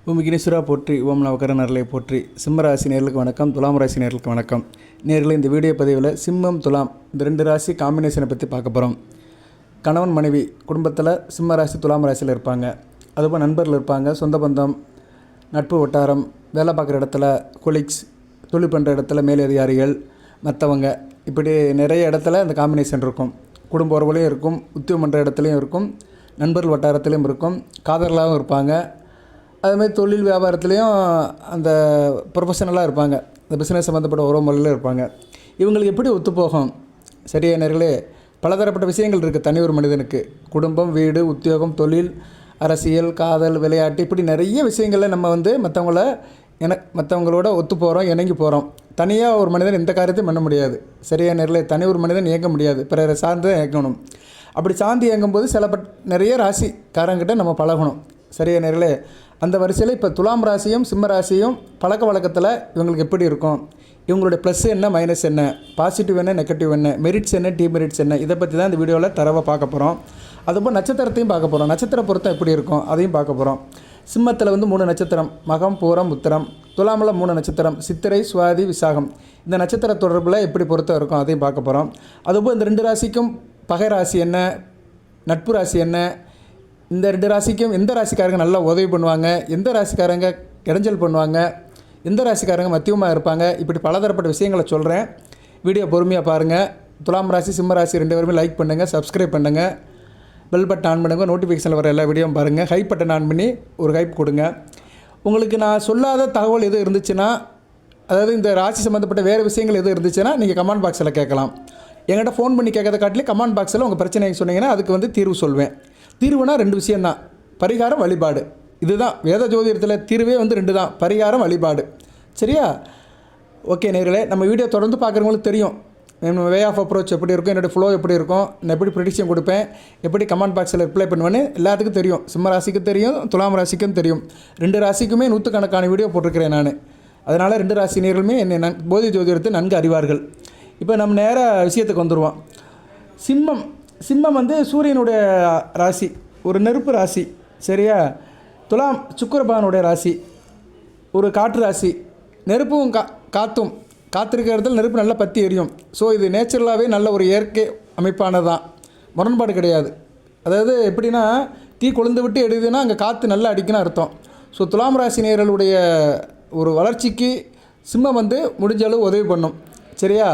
ஓம் விக்னேஸ்வரா போற்றி, ஓம் நவகர நரலை போற்றி. சிம்மராசி நேர்களுக்கு வணக்கம், துலாம் ராசி நேர்களுக்கு வணக்கம். நேரில் இந்த வீடியோ பதிவில் சிம்மம் துலாம் இந்த 2 ராசி காம்பினேஷனை பற்றி பார்க்க போகிறோம். கணவன் மனைவி குடும்பத்தில் சிம்ம ராசி துலாம் ராசியில் இருப்பாங்க. அதுபோல் நண்பர்கள் இருப்பாங்க, சொந்த பந்தம், நட்பு வட்டாரம், வேலை பார்க்குற இடத்துல கொலீக்ஸ், தொழில் பண்ணுற இடத்துல மேலதிகாரிகள், மற்றவங்க, இப்படி நிறைய இடத்துல இந்த காம்பினேஷன் இருக்கும். குடும்ப உறவுலையும் இருக்கும், உத்தியோகம் பண்ணுற இடத்துலையும் இருக்கும், நண்பர்கள் வட்டாரத்துலேயும் இருக்கும், காதலாகவும் இருப்பாங்க. அதுமாதிரி தொழில் வியாபாரத்துலேயும் அந்த ப்ரொஃபஷனலாக இருப்பாங்க, இந்த பிஸ்னஸ் சம்மந்தப்பட்ட உறவு முறையில் இருப்பாங்க. இவங்களுக்கு எப்படி ஒத்துப்போகும்? சரியா நேர்களே, பலதரப்பட்ட விஷயங்கள் இருக்குது தனி ஒரு மனிதனுக்கு. குடும்பம், வீடு, உத்தியோகம், தொழில், அரசியல், காதல், விளையாட்டு, இப்படி நிறைய விஷயங்களில் நம்ம மற்றவங்களோட ஒத்து போகிறோம், இணங்கி போகிறோம். தனியாக ஒரு மனிதன் எந்த காரியத்தையும் பண்ண முடியாது. சரியா நேர்களே, தனி ஒரு மனிதன் இயங்க முடியாது, பிறரை சார்ந்து இயங்கணும். அப்படி சார்ந்து இயங்கும்போது நிறைய ராசிக்காரங்கிட்ட நம்ம பழகணும். சரியா நேர்களே, அந்த வரிசையில் இப்போ துலாம் ராசியும் சிம்ம ராசியும் பழக்க வழக்கத்தில் இவங்களுக்கு எப்படி இருக்கும், இவங்களுடைய ப்ளஸ் என்ன, மைனஸ் என்ன, பாசிட்டிவ் என்ன, நெகட்டிவ் என்ன, மெரிட்ஸ் என்ன, டிமெரிட்ஸ் என்ன, இதை பற்றி தான் இந்த வீடியோவில் தரவாக பார்க்க போகிறோம். அதுபோல் நட்சத்திரத்தையும் பார்க்க போகிறோம். நட்சத்திர பொருத்தம் எப்படி இருக்கும் அதையும் பார்க்க போகிறோம். சிம்மத்தில் 3 நட்சத்திரம், மகம், பூரம், உத்திரம். துலாமில் 3 நட்சத்திரம், சித்திரை, சுவாதி, விசாகம். இந்த நட்சத்திர தொடர்பில் எப்படி பொருத்தம் இருக்கும் அதையும் பார்க்க போகிறோம். அதுபோல் இந்த 2 ராசிக்கும் பகை ராசி என்ன, நட்பு ராசி என்ன, இந்த 2 ராசிக்கும் எந்த ராசிக்காரங்க நல்லா உதவி பண்ணுவாங்க, எந்த ராசிக்காரங்க இடைஞ்சல் பண்ணுவாங்க, எந்த ராசிக்காரங்க மத்தியமாக இருப்பாங்க, இப்படி பலதரப்பட்ட விஷயங்களை சொல்கிறேன். வீடியோ பொறுமையாக பாருங்கள். துலாம் ராசி சிம்ம ராசி 2 பேருமே லைக் பண்ணுங்கள், சப்ஸ்கிரைப் பண்ணுங்கள், பெல் பட்டன் ஆன் பண்ணுங்கள், நோட்டிஃபிகேஷனில் வர எல்லா வீடியோவும் பாருங்கள். ஹைப் பட்டன் ஆன் பண்ணி ஒரு ஹைப் கொடுங்க. உங்களுக்கு நான் சொல்லாத தகவல் எது இருந்துச்சுன்னா, அதாவது இந்த ராசி சம்மந்தப்பட்ட வேறு விஷயங்கள் எது இருந்துச்சுன்னா நீங்கள் கமெண்ட் பாக்ஸில் கேட்கலாம். என்கிட்ட ஃபோன் பண்ணி கேட்கறத காட்டிலே கமெண்ட் பாக்ஸில் உங்கள் பிரச்சனையை சொன்னீங்கன்னா அதுக்கு தீர்வு சொல்வேன். தீர்வுனா 2 விஷயந்தான், பரிகாரம், வழிபாடு. இதுதான் வேத ஜோதிடத்தில் தீர்வே 2 தான், பரிகாரம், வழிபாடு. சரியா? ஓகே நேர்களே, நம்ம வீடியோ தொடர்ந்து பார்க்குறவங்களுக்கு தெரியும் வே ஆஃப் அப்ரோச் எப்படி இருக்கும், என்னோடய ஃப்ளோ எப்படி இருக்கும், நான் எப்படி ப்ரெடிக்ஷன் கொடுப்பேன், எப்படி கமெண்ட் பாக்ஸில் ரிப்ளை பண்ணுவேன்னு எல்லாத்துக்கும் தெரியும். சிம்ம ராசிக்கு தெரியும், துலாம் ராசிக்கும் தெரியும். 2 ராசிக்குமே 100கணக்கான வீடியோ போட்டிருக்கிறேன் நான். அதனால் 2 ராசி நேர்களுமே என்னை போதி ஜோதிடத்தை நன்கு அறிவார்கள். இப்போ நம்ம நேராக விஷயத்துக்கு வந்துடுவோம். சிம்மம் சூரியனுடைய ராசி, ஒரு நெருப்பு ராசி. சரியா? துலாம் சுக்கிரபகவானுடைய ராசி, ஒரு காற்று ராசி. நெருப்பும் காற்றும், காத்திருக்கிற இடத்துல நெருப்பு நல்லா பற்றி எரியும். ஸோ இது நேச்சுரலாகவே நல்ல ஒரு இயற்கை அமைப்பானது தான், முரண்பாடு கிடையாது. அதாவது எப்படின்னா, தீ கொழுந்து விட்டு எடுக்குதுன்னா அங்கே காற்று நல்லா அடிக்குன்னு அர்த்தம். ஸோ துலாம் ராசி நேயர்களுடைய ஒரு வளர்ச்சிக்கு சிம்மம் முடிஞ்ச அளவு உதவி பண்ணும். சரியா?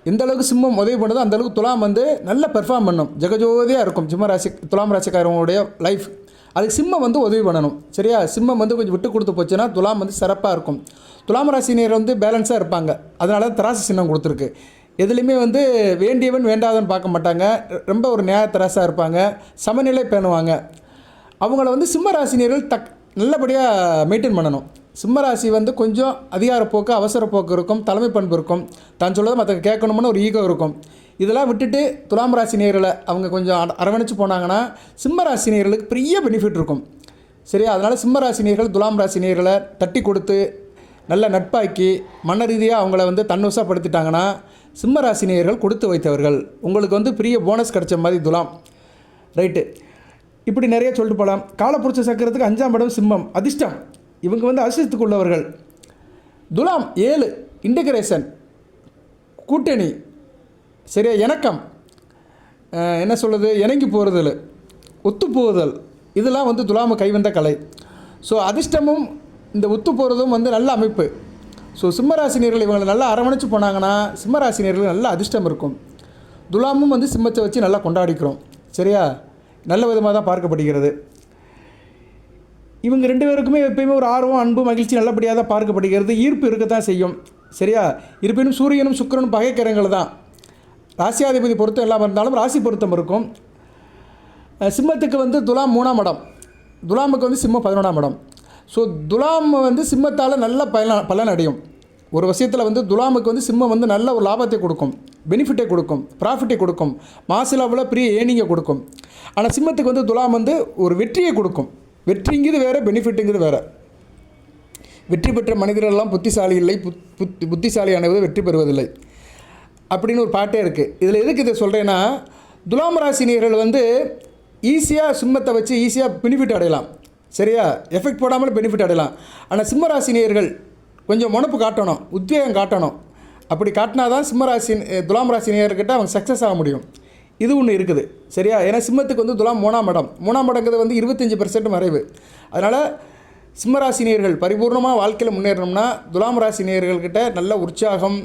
எந்த அளவுக்கு சிம்மம் உதவி பண்ணுதோ அந்தளவுக்கு துலாம் நல்ல பெர்ஃபார்ம் பண்ணும், ஜெகஜோதியாக இருக்கும் சிம்ம ராசி துலாம் ராசிக்காரங்களுடைய லைஃப். அதுக்கு சிம்மம் உதவி பண்ணணும். சரியா? சிம்மம் கொஞ்சம் விட்டு கொடுத்து போச்சுன்னா துலாம் சிறப்பாக இருக்கும். துலாம் ராசினியர் பேலன்ஸாக இருப்பாங்க. அதனால தான் தராசு சின்னம் கொடுத்துருக்கு. எதுலேயுமே வேண்டியவன் வேண்டாதவன் பார்க்க மாட்டாங்க, ரொம்ப ஒரு நியாய தராசாக இருப்பாங்க, சமநிலை பேணுவாங்க. அவங்கள சிம்ம ராசினியர்கள் நல்லபடியாக மெயின்டைன் பண்ணணும். சிம்மராசி கொஞ்சம் அதிகாரப்போக்கு, அவசரப்போக்கு இருக்கும், தலைமை பண்பு இருக்கும், தான் சொல்கிறத மற்ற கேட்கணும்னு ஒரு ஈகோ இருக்கும். இதெல்லாம் விட்டுட்டு துலாம் ராசி நேயர்களை அவங்க கொஞ்சம் அரவணைச்சு போனாங்கன்னா சிம்ம ராசி நேயர்களுக்கு பெரிய பெனிஃபிட் இருக்கும். சரியா? அதனால் சிம்ம ராசி நேயர்கள் துலாம் ராசி நேயர்களை தட்டி கொடுத்து நல்ல நட்பாக்கி மன ரீதியாக அவங்கள தன்வசப்படுத்திட்டாங்கன்னா சிம்ம ராசி நேயர்கள் கொடுத்து வைத்தவர்கள். உங்களுக்கு பெரிய போனஸ் கிடைச்ச மாதிரி துலாம். ரைட்டு, இப்படி நிறைய சொல்லிட்டு போகலாம். காலப்புருஷ சக்கரத்துக்கு 5ஆம் இடம் சிம்மம், அதிர்ஷ்டம். இவங்க அதிர்ஷ்டத்துக்கு உள்ளவர்கள். துலாம் 7 இன்டகிரேஷன், கூட்டணி. சரியா? இணக்கம், என்ன சொல்கிறது, இணங்கி போகிறதல், ஒத்து போகுதல், இதெல்லாம் துலாம கைவந்த கலை. ஸோ அதிர்ஷ்டமும் இந்த ஒத்து போகிறதும் நல்ல அமைப்பு. ஸோ சிம்மராசினியர்கள் இவங்களை நல்லா அரவணைச்சு போனாங்கன்னா சிம்மராசினியர்கள் நல்ல அதிர்ஷ்டம் இருக்கும். துலாமும் சிம்மத்தை வச்சு நல்லா கொண்டாடிக்கிறோம். சரியா? நல்ல விதமாக தான் பார்க்கப்படுகிறது. இவங்க 2 பேருக்குமே எப்பயுமே ஒரு ஆர்வம், அன்பு, மகிழ்ச்சி நல்லபடியாக தான் பார்க்கப்படுகிறது. ஈர்ப்பு இருக்கத்தான் செய்யும். சரியா? இருப்பினும் சூரியனும் சுக்கிரனும் பகைக்கிரகங்கள் தான். ராசியாதிபதி பொருத்தம் எல்லாம் இருந்தாலும் ராசி பொருத்தம் இருக்கும். சிம்மத்துக்கு துலாம் 3ஆம் இடம், துலாமுக்கு சிம்மம் 11ஆம் இடம். ஸோ துலாம் சிம்மத்தால் நல்ல பலன் அடையும். ஒரு விஷயத்தில் துலாமுக்கு சிம்மம் நல்ல ஒரு லாபத்தை கொடுக்கும், பெனிஃபிட்டை கொடுக்கும், ப்ராஃபிட்டை கொடுக்கும், மாசிலாவில் பெரிய ஏர்னிங்கை கொடுக்கும். ஆனால் சிம்மத்துக்கு துலாம் ஒரு வெற்றியை கொடுக்கும். வெற்றிங்கிறது வேறு, பெனிஃபிட்டுங்கிறது வேறு. வெற்றி பெற்ற மனிதர்களெல்லாம் புத்திசாலி இல்லை, புத்திசாலியானது வெற்றி பெறுவதில்லை அப்படின்னு ஒரு பாட்டே இருக்குது. இதில் எதுக்கு இதை சொல்கிறேன்னா, துலாம் ராசினியர்கள் ஈஸியாக சிம்மத்தை வச்சு ஈஸியாக பெனிஃபிட் அடையலாம். சரியா? எஃபெக்ட் போடாமல் பெனிஃபிட் அடையலாம். ஆனால் சிம்மராசி நேயர்கள் கொஞ்சம் முனப்பு காட்டணும், உத்வேகம் காட்டணும். அப்படி காட்டினா தான் சிம்மராசி துலாம் ராசி நேயர்கிட்ட அவங்க சக்ஸஸ் ஆக முடியும். இது ஒன்று இருக்குது, சரியா? ஏன்னா சிம்மத்துக்கு வந்து துலாம் 3ஆம் இடம். 3ஆம் இடங்கிறது வந்து 25% மறைவு. அதனால் சிம்மராசி நேயர்கள் பரிபூர்ணமாக வாழ்க்கையில் முன்னேறணும்னா துலாம் ராசி நேயர்கள்கிட்ட நல்ல உற்சாகம்,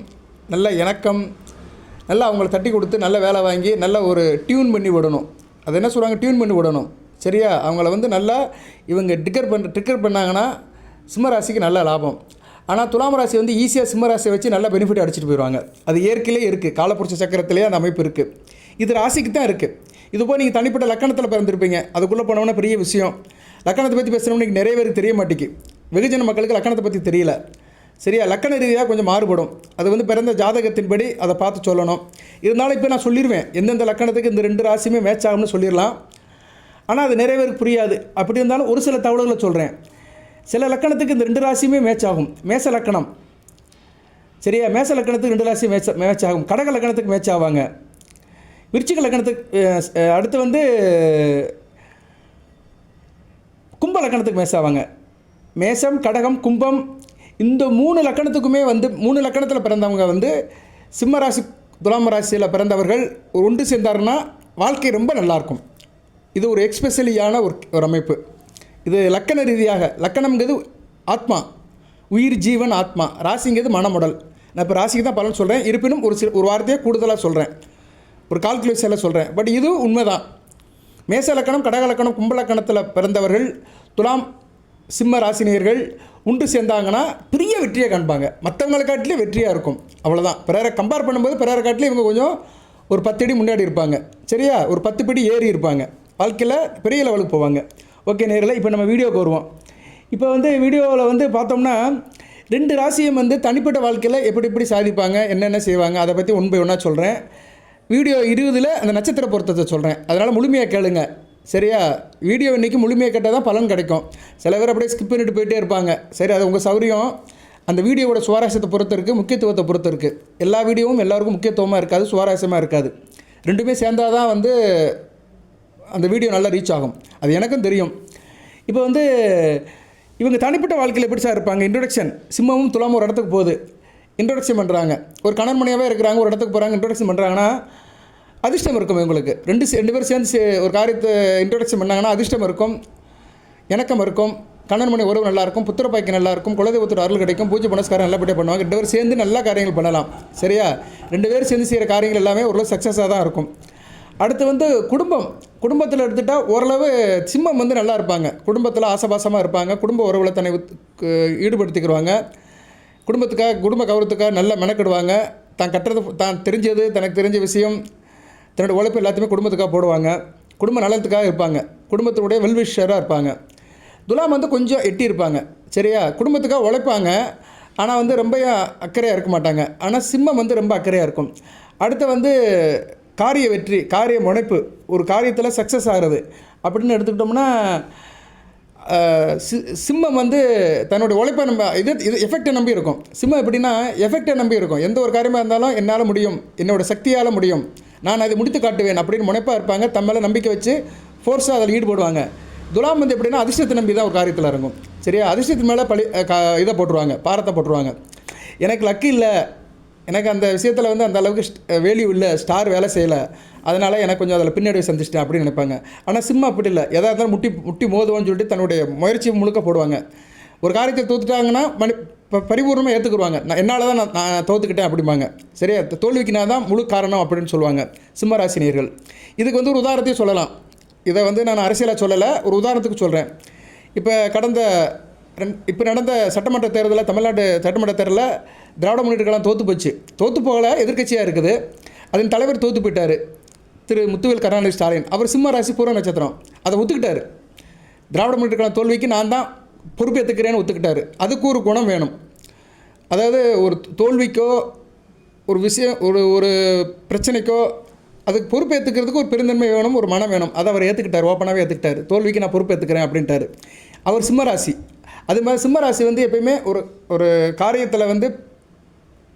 நல்ல இணக்கம், நல்லா அவங்கள தட்டி கொடுத்து நல்ல வேலை வாங்கி நல்ல ஒரு டியூன் பண்ணி விடணும். அது என்ன சொல்கிறாங்க, டியூன் பண்ணி விடணும், சரியா? அவங்கள வந்து நல்லா இவங்க ட்ரிக்கர் பண்ணாங்கன்னா சிம்மராசிக்கு நல்ல லாபம். ஆனால் துலாம் ராசி வந்து ஈஸியாக சிம்மராசியை வச்சு நல்ல பெனிஃபிட் அடிச்சுட்டு போயிடுவாங்க. அது இயற்கையிலே இருக்குது, காலப்புருஷ சக்கரத்திலே அந்த அமைப்பு இருக்குது. இது ராசிக்கு தான் இருக்குது. இது போல் நீங்கள் தனிப்பட்ட லக்கணத்தில் பிறந்திருப்பீங்க, அதுக்குள்ளே போனோம்னா பெரிய விஷயம். லக்கணத்தை பற்றி பேசுகிறோம்னு இன்றைக்கி நிறைய பேருக்கு தெரிய மாட்டேங்குது. வெகுஜன மக்களுக்கு லக்கணத்தை பற்றி தெரியல, சரியா? லக்கண ரீதியாக கொஞ்சம் மாறுபடும். அது வந்து பிறந்த ஜாதகத்தின்படி அதை பார்த்து சொல்லணும். இருந்தாலும் இப்போ நான் சொல்லிடுவேன் எந்தெந்த லக்கணத்துக்கு இந்த 2 ராசியுமே மேட்ச் ஆகும்னு சொல்லிடலாம். ஆனால் அது நிறைய பேருக்கு புரியாது. அப்படி இருந்தாலும் ஒரு சில தகவல்களை சொல்கிறேன். சில லக்கணத்துக்கு இந்த 2 ராசியுமே மேட்ச் ஆகும். மேச லக்கணம், சரியா? மேச லக்கணத்துக்கு 2 ராசியும் மேட்ச் ஆகும். கடக லக்கணத்துக்கு மேட்ச் ஆவாங்க. விருச்சிக லக்கணத்துக்கு அடுத்து வந்து கும்ப லக்கணத்துக்கு மேட்ச் ஆவாங்க. மேசம், கடகம், கும்பம் இந்த 3 லக்கணத்துக்குமே வந்து 3 லக்கணத்தில் பிறந்தவங்க வந்து சிம்ம ராசி துலாம் ராசியில் பிறந்தவர்கள் ஒன்று சேர்ந்தாருன்னா வாழ்க்கை ரொம்ப நல்லாயிருக்கும். இது ஒரு எக்ஸ்பெஷலியான ஒரு அமைப்பு. இது லக்கண ரீதியாக, லக்கணம்ங்கிறது ஆத்மா, உயிர், ஜீவன், ஆத்மா. ராசிங்கிறது மனமுடல். நான் இப்போ ராசிக்கு தான் பலன் சொல்கிறேன். இருப்பினும் ஒரு வார்த்தையை கூடுதலாக சொல்கிறேன், ஒரு கால்குலேஷனில் சொல்கிறேன். பட் இது உண்மைதான். மேச லக்கணம், கடக லக்கணம், கும்ப லக்கணத்தில் பிறந்தவர்கள் துலாம் சிம்ம ராசினியர்கள் ஒன்று சேர்ந்தாங்கன்னா பெரிய வெற்றியை காண்பாங்க. மற்றவங்களை காட்டிலே வெற்றியாக இருக்கும், அவ்வளோதான். பிறரை கம்பேர் பண்ணும்போது பிறரை காட்டிலே இவங்க கொஞ்சம் ஒரு 10 அடி முன்னாடி இருப்பாங்க, சரியா? ஒரு 10 படி ஏறி இருப்பாங்க, வாழ்க்கையில் பெரிய லெவலுக்கு போவாங்க. ஓகே நேயர்களே, இப்போ நம்ம வீடியோவுக்கு வருவோம். இப்போ வந்து வீடியோவில் வந்து பார்த்தோம்னா 2 ராசியும் வந்து தனிப்பட்ட வாழ்க்கையில் எப்படி சாதிப்பாங்க, என்னென்ன செய்வாங்க, அதை பற்றி ஒன் பை ஒன்றா சொல்கிறேன். வீடியோ 20ல் அந்த நட்சத்திர பொருத்தத்தை சொல்கிறேன். அதனால் முழுமையாக கேளுங்க, சரியா? வீடியோ இன்றைக்கி முழுமையாக கேட்டால் தான் பலன் கிடைக்கும். சில பேர் அப்படியே ஸ்கிப் பண்ணிட்டு போயிட்டே இருப்பாங்க. சரி, அது உங்கள் சௌரியம். அந்த வீடியோவோட சுவாரஸ்யத்தை பொறுத்து இருக்குது, முக்கியத்துவத்தை பொறுத்து இருக்குது. எல்லா வீடியோவும் எல்லாருக்கும் முக்கியத்துவமாக இருக்காது, சுவாரஸ்யமாக இருக்காது. ரெண்டுமே சேர்ந்தால் தான் வந்து அந்த வீடியோ நல்லா ரீச் ஆகும். அது எனக்கும் தெரியும். இப்போ வந்து இவங்க தனிப்பட்ட வாழ்க்கையில் எப்படி சார் இருப்பாங்க? இன்ட்ரொடக்ஷன். சிம்மமும் துலாமும் ஒரு இடத்துக்கு போகுது, இன்ட்ரொடக்ஷன் பண்ணுறாங்க. ஒரு கணவன் மனைவியாகவே இருக்கிறாங்க, ஒரு இடத்துக்கு போகிறாங்க, இன்ட்ரொடக்ஷன் பண்ணுறாங்கன்னா அதிர்ஷ்டம் இருக்கும். இவங்களுக்கு ரெண்டு பேர் சேர்ந்து ஒரு காரியத்தை இன்ட்ரொடக்ஷன் பண்ணாங்கன்னா அதிர்ஷ்டம் இருக்கும், இணக்கம் இருக்கும், கணவன் மனைவி உறவு நல்லாயிருக்கும், புத்திர பாய்க்கு நல்லாயிருக்கும், குலதெய்வத்தோட அருள் கிடைக்கும், பூஜை புனஸ்காரம் நல்லபடியாக பண்ணுவாங்க. 2 பேர் சேர்ந்து நல்ல காரியங்கள் பண்ணலாம், சரியா? 2 பேர் சேர்ந்து செய்கிற காரியங்கள் எல்லாமே ஓரளவு சக்ஸஸாக தான் இருக்கும். அடுத்து வந்து குடும்பத்தில் எடுத்துகிட்டால் ஓரளவு சிம்மம் வந்து நல்லா இருப்பாங்க. குடும்பத்தில் ஆசபாசமாக இருப்பாங்க, குடும்ப உறவில் தன்னை ஈடுபடுத்திக்கிடுவாங்க, குடும்பத்துக்காக குடும்ப கௌரவத்துக்காக நல்லா மெனக்கிடுவாங்க. தான் தெரிஞ்சது, தனக்கு தெரிஞ்ச விஷயம், தன்னோட உழைப்பு எல்லாத்தையுமே குடும்பத்துக்காக போடுவாங்க, குடும்ப நலத்துக்காக இருப்பாங்க, குடும்பத்துடைய வெல்விஷராக இருப்பாங்க. துலாம் வந்து கொஞ்சம் எட்டி இருப்பாங்க, சரியா? குடும்பத்துக்காக உழைப்பாங்க, ஆனால் வந்து ரொம்ப அக்கறையாக இருக்க மாட்டாங்க. ஆனால் சிம்மம் வந்து ரொம்ப அக்கறையாக இருக்கும். அடுத்து வந்து காரிய வெற்றி, காரிய முனைப்பு, ஒரு காரியத்தில் சக்ஸஸ் ஆகிறது அப்படின்னு எடுத்துக்கிட்டோம்னா சிம்மம் வந்து தன்னுடைய உழைப்பை இது எஃபெக்டை நம்பி இருக்கும். சிம்மம் எப்படின்னா எஃபெக்டை நம்பி இருக்கும். எந்த ஒரு காரியமாக இருந்தாலும் என்னால் முடியும், என்னோடய சக்தியால் முடியும், நான் அதை முடித்து காட்டுவேன் அப்படின்னு முனைப்பாக இருப்பாங்க. தம்மேல நம்பிக்கை வச்சு ஃபோர்ஸாக அதில் ஈடுபடுவாங்க. துலாம் வந்து எப்படின்னா அதிர்ஷ்டத்தை நம்பி தான் ஒரு காரியத்தில் இறங்கும், சரியா? அதிர்ஷ்டத்து மேலே இதை போட்டுருவாங்க, பாரத்தை போட்டுருவாங்க. எனக்கு லக்கு இல்லை, எனக்கு அந்த விஷயத்தில் வந்து அந்த அளவுக்கு வேல்யூ இல்லை, ஸ்டார் வேலை செய்யலை, அதனால் எனக்கு கொஞ்சம் அதில் பின்னாடி சந்திச்சிட்டேன் அப்படின்னு நினைப்பாங்க. ஆனால் சிம்மம் அப்படி இல்லை. எதாக இருந்தாலும் முட்டி மோதுவோன்னு சொல்லிட்டு தன்னுடைய முயற்சி முழுக்க போடுவாங்க. ஒரு காரியத்தை தோத்துட்டாங்கன்னா பரிபூர்ணமாக ஏற்றுக்குருவாங்க. என்னால் தான் நான் தோற்றுக்கிட்டேன் அப்படிம்பாங்க, சரியா? தோல்விக்கு நான் தான் முழு காரணம் அப்படின்னு சொல்லுவாங்க சிம்மராசினியர்கள். இதுக்கு வந்து ஒரு உதாரணத்தையும் சொல்லலாம். இதை வந்து நான் அரசியலாக சொல்லலை, ஒரு உதாரணத்துக்கு சொல்கிறேன். இப்போ நடந்த சட்டமன்ற தேர்தலில், தமிழ்நாடு சட்டமன்ற தேர்தலில் திராவிட முன்னேற்ற கழகம் தோற்று போகலை, எதிர்க்கட்சியாக இருக்குது. அதன் தலைவர் தோற்று போயிட்டார், திரு முத்துவேல் கருணாநிதி ஸ்டாலின். அவர் சிம்ம ராசி பூர்வ நட்சத்திரம், அதை ஒத்துக்கிட்டார். திராவிட முன்னேற்ற கழகம் தோல்விக்கு நான் தான் பொறுப்பேற்றுக்கிறேன்னு ஒத்துக்கிட்டார். அதுக்கு ஒரு குணம் வேணும். அதாவது ஒரு தோல்விக்கோ ஒரு விஷயம் ஒரு பிரச்சனைக்கோ அதுக்கு பொறுப்பேற்றுக்கிறதுக்கு ஒரு பெருந்தன்மை வேணும், ஒரு மனம் வேணும். அதை அவர் ஏற்றுக்கிட்டார், ஓப்பனாகவே ஏற்றுக்கிட்டார். தோல்விக்கு நான் பொறுப்பேற்றுக்கிறேன் அப்படின்ட்டார். அவர் சிம்மராசி. அது மாதிரி சிம்மராசி வந்து எப்பயுமே ஒரு காரியத்தில் வந்து